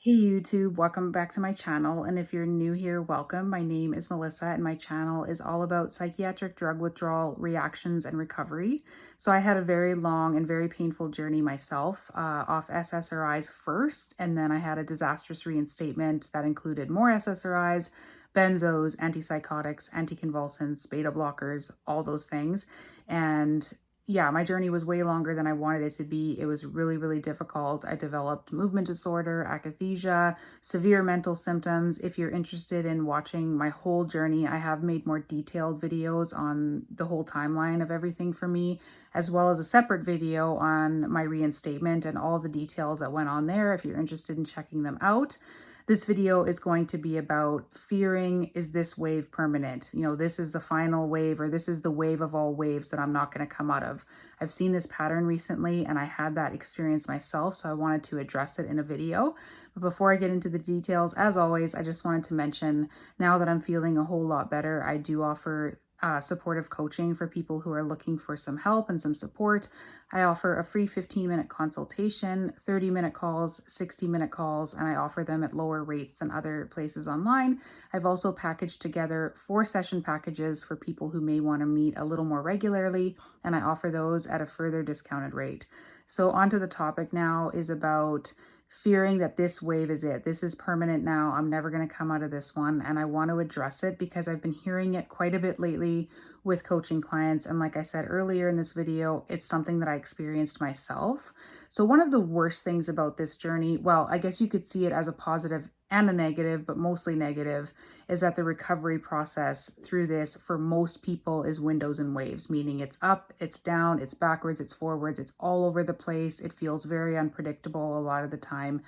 Hey YouTube, welcome back to my channel. And if you're new here, welcome. My name is Melissa and my channel is all about psychiatric drug withdrawal reactions and recovery. So I had a very long and very painful journey myself, off SSRIs first, and then I had a disastrous reinstatement that included more SSRIs, benzos, antipsychotics, anticonvulsants, beta blockers, all those things. And yeah, my journey was way longer than I wanted it to be. It was really, really difficult. I developed movement disorder, akathisia, severe mental symptoms. If you're interested in watching my whole journey, I have made more detailed videos on the whole timeline of everything for me, as well as a separate video on my reinstatement and all the details that went on there if you're interested in checking them out. This video is going to be about fearing, is this wave permanent? You know, this is the final wave, or this is the wave of all waves that I'm not going to come out of. I've seen this pattern recently and I had that experience myself, so I wanted to address it in a video. But before I get into the details, as always, I just wanted to mention, now that I'm feeling a whole lot better, I do offer supportive coaching for people who are looking for some help and some support. I offer a free 15-minute consultation, 30-minute calls, 60-minute calls, and I offer them at lower rates than other places online. I've also packaged together 4-session packages for people who may want to meet a little more regularly, and I offer those at a further discounted rate. So onto the topic now is about fearing that this wave is it. This is permanent now. I'm never going to come out of this one. And I want to address it because I've been hearing it quite a bit lately with coaching clients. And like I said earlier in this video, it's something that I experienced myself. So one of the worst things about this journey, well, I guess you could see it as a positive and a negative, but mostly negative, is that the recovery process through this for most people is windows and waves, meaning it's up, it's down, it's backwards, it's forwards, it's all over the place. It feels very unpredictable a lot of the time.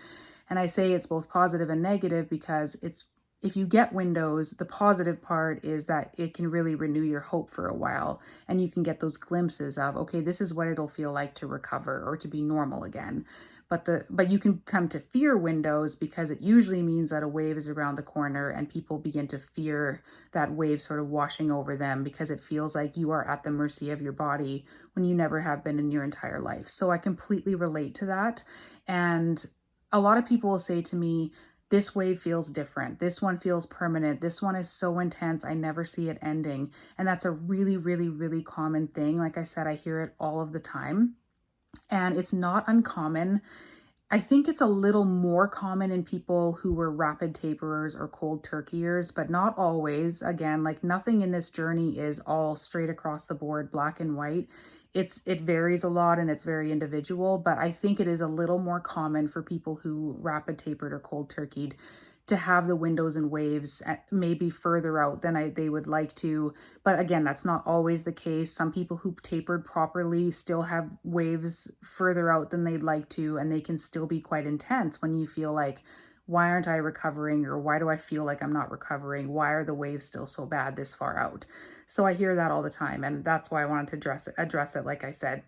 And I say it's both positive and negative because if you get windows, the positive part is that it can really renew your hope for a while, and you can get those glimpses of, okay, this is what it'll feel like to recover or to be normal again. But you can come to fear windows because it usually means that a wave is around the corner and people begin to fear that wave sort of washing over them because it feels like you are at the mercy of your body when you never have been in your entire life. So I completely relate to that. And a lot of people will say to me, this wave feels different. This one feels permanent. This one is so intense. I never see it ending. And that's a really, really, really common thing. Like I said, I hear it all of the time. And it's not uncommon. I think it's a little more common in people who were rapid taperers or cold turkeyers, but not always. Again, like nothing in this journey is all straight across the board, black and white. It varies a lot and it's very individual, but I think it is a little more common for people who rapid tapered or cold turkeyed to have the windows and waves maybe further out than they would like to. But again, that's not always the case. Some people who tapered properly still have waves further out than they'd like to, and they can still be quite intense when you feel like, why aren't I recovering? Or why do I feel like I'm not recovering? Why are the waves still so bad this far out? So I hear that all the time, and that's why I wanted to address it, like I said.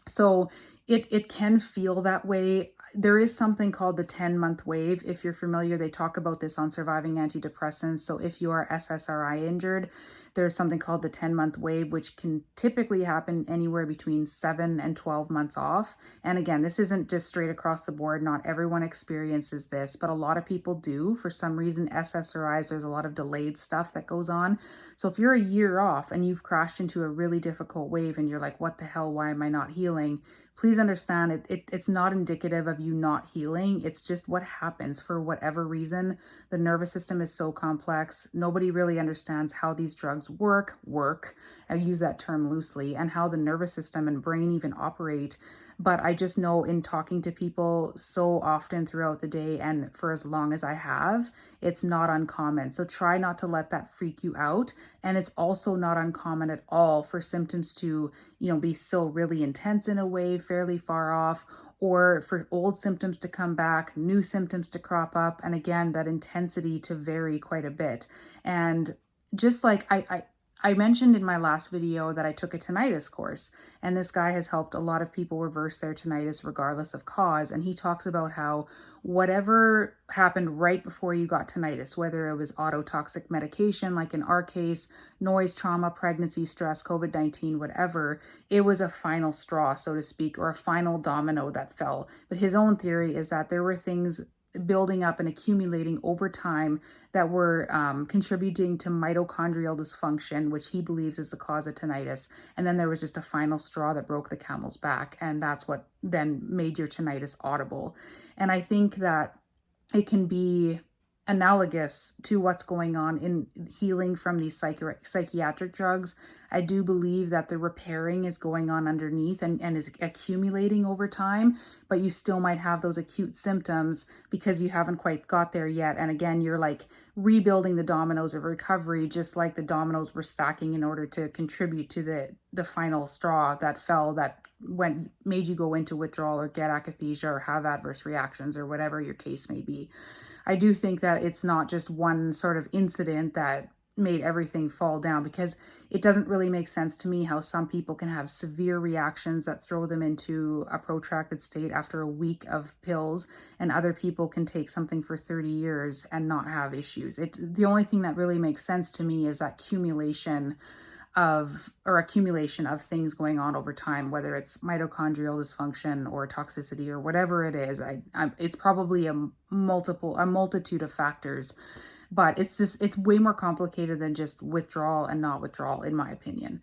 So it can feel that way. There is something called the 10-month wave. If you're familiar, they talk about this on Surviving Antidepressants. So if you are SSRI injured, there's something called the 10-month wave, which can typically happen anywhere between 7 and 12 months off. And again, this isn't just straight across the board. Not everyone experiences this, but a lot of people do. For some reason, SSRIs, there's a lot of delayed stuff that goes on. So if you're a year off and you've crashed into a really difficult wave and you're like, what the hell, why am I not healing? Please understand it's not indicative of you not healing. It's just what happens for whatever reason. The nervous system is so complex. Nobody really understands how these drugs work. I use that term loosely, and how the nervous system and brain even operate. But I just know in talking to people so often throughout the day and for as long as I have, it's not uncommon. So try not to let that freak you out. And it's also not uncommon at all for symptoms to, be so really intense in a way, fairly far off, or for old symptoms to come back, new symptoms to crop up. And again, that intensity to vary quite a bit. And just like I mentioned in my last video that I took a tinnitus course, and this guy has helped a lot of people reverse their tinnitus regardless of cause. And he talks about how whatever happened right before you got tinnitus, whether it was ototoxic medication, like in our case, noise, trauma, pregnancy, stress, COVID-19, whatever, it was a final straw, so to speak, or a final domino that fell. But his own theory is that there were things building up and accumulating over time that were contributing to mitochondrial dysfunction, which he believes is the cause of tinnitus. And then there was just a final straw that broke the camel's back. And that's what then made your tinnitus audible. And I think that it can be analogous to what's going on in healing from these psychiatric drugs. I do believe that the repairing is going on underneath and is accumulating over time, but you still might have those acute symptoms because you haven't quite got there yet. And again, you're like rebuilding the dominoes of recovery, just like the dominoes were stacking in order to contribute to the final straw that fell, that made you go into withdrawal or get akathisia or have adverse reactions or whatever your case may be. I do think that it's not just one sort of incident that made everything fall down, because it doesn't really make sense to me how some people can have severe reactions that throw them into a protracted state after a week of pills, and other people can take something for 30 years and not have issues. The only thing that really makes sense to me is that accumulation of things going on over time, whether it's mitochondrial dysfunction or toxicity or whatever it is. It's probably a multitude of factors, but it's way more complicated than just withdrawal and not withdrawal, in my opinion.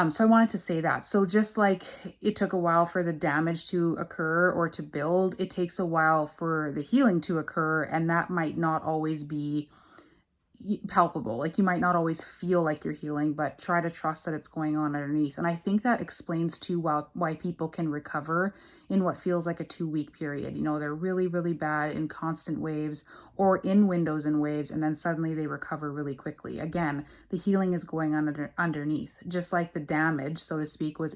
So I wanted to say that. So just like it took a while for the damage to occur or to build, it takes a while for the healing to occur, and that might not always be palpable. Like, you might not always feel like you're healing, but try to trust that it's going on underneath. And I think that explains too well why people can recover in what feels like a 2-week period. You know, they're really, really bad in constant waves or in windows and waves, and then suddenly they recover really quickly. Again, the healing is going on underneath, just like the damage, so to speak, was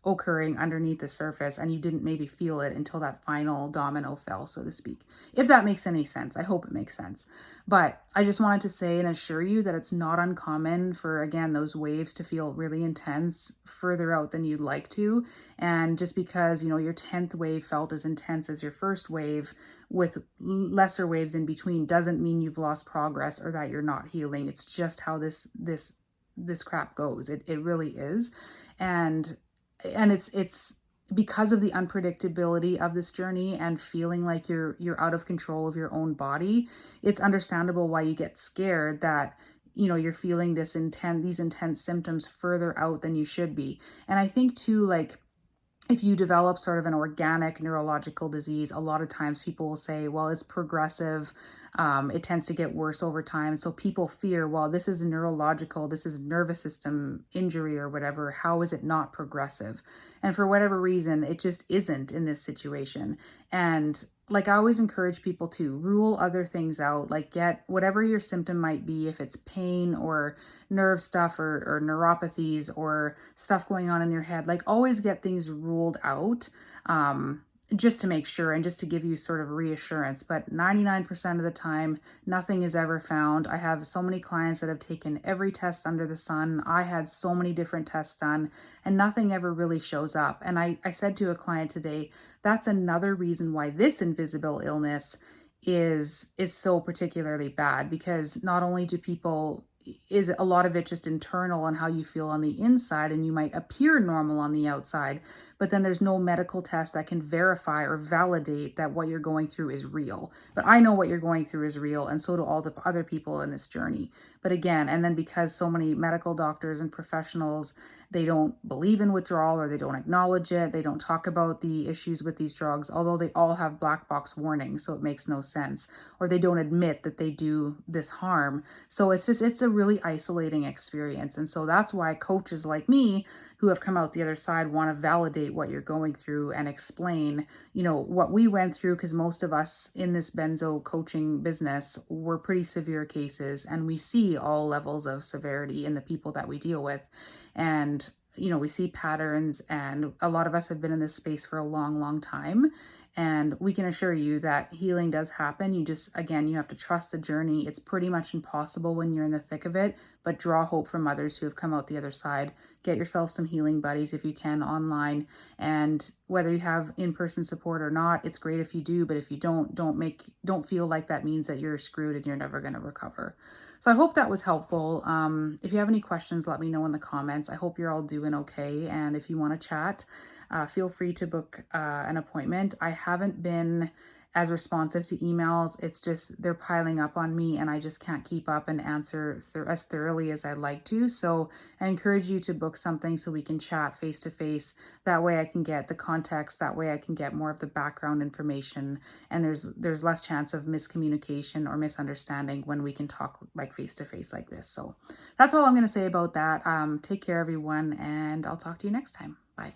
occurring underneath the surface, and you didn't maybe feel it until that final domino fell, so to speak. If that makes any sense. I hope it makes sense. But I just wanted to say and assure you that it's not uncommon for, again, those waves to feel really intense further out than you'd like to. And just because, you know, your 10th wave felt as intense as your first wave with lesser waves in between doesn't mean you've lost progress or that you're not healing. It's just how this crap goes. It really is. And it's because of the unpredictability of this journey and feeling like you're out of control of your own body. It's understandable why you get scared that, you know, you're feeling these intense symptoms further out than you should be. And I think too, like, if you develop sort of an organic neurological disease, a lot of times people will say, well, it's progressive. It tends to get worse over time. So people fear, well, this is this is nervous system injury or whatever. How is it not progressive? And for whatever reason, it just isn't in this situation. And like, I always encourage people to rule other things out, like get whatever your symptom might be, if it's pain or nerve stuff or neuropathies or stuff going on in your head, like always get things ruled out, just to make sure and just to give you sort of reassurance. But 99% of the time, nothing is ever found. I have so many clients that have taken every test under the sun. I had so many different tests done and nothing ever really shows up. And I said to a client today, that's another reason why this invisible illness is so particularly bad, because not only is a lot of it just internal on how you feel on the inside, and you might appear normal on the outside, but then there's no medical test that can verify or validate that what you're going through is real. But I know what you're going through is real, and so do all the other people in this journey. But again, and then because so many medical doctors and professionals, they don't believe in withdrawal, or they don't acknowledge it, they don't talk about the issues with these drugs, although they all have black box warnings, so it makes no sense, or they don't admit that they do this harm. So it's a really isolating experience. And so that's why coaches like me who have come out the other side want to validate what you're going through and explain, you know, what we went through, because most of us in this benzo coaching business were pretty severe cases, and we see all levels of severity in the people that we deal with. And you know, we see patterns, and a lot of us have been in this space for a long, long time. And we can assure you that healing does happen. You just, again, you have to trust the journey. It's pretty much impossible when you're in the thick of it, but draw hope from others who have come out the other side. Get yourself some healing buddies if you can online. And whether you have in-person support or not, it's great if you do, but if you don't feel like that means that you're screwed and you're never going to recover. So I hope that was helpful. If you have any questions, let me know in the comments. I hope you're all doing okay. And if you want to chat, feel free to book an appointment. I haven't been as responsive to emails. It's just they're piling up on me and I just can't keep up and answer as thoroughly as I'd like to. So I encourage you to book something so we can chat face to face. That way I can get the context, that way I can get more of the background information, and there's less chance of miscommunication or misunderstanding when we can talk like face to face like this. So that's all I'm going to say about that. Take care everyone, and I'll talk to you next time. Bye.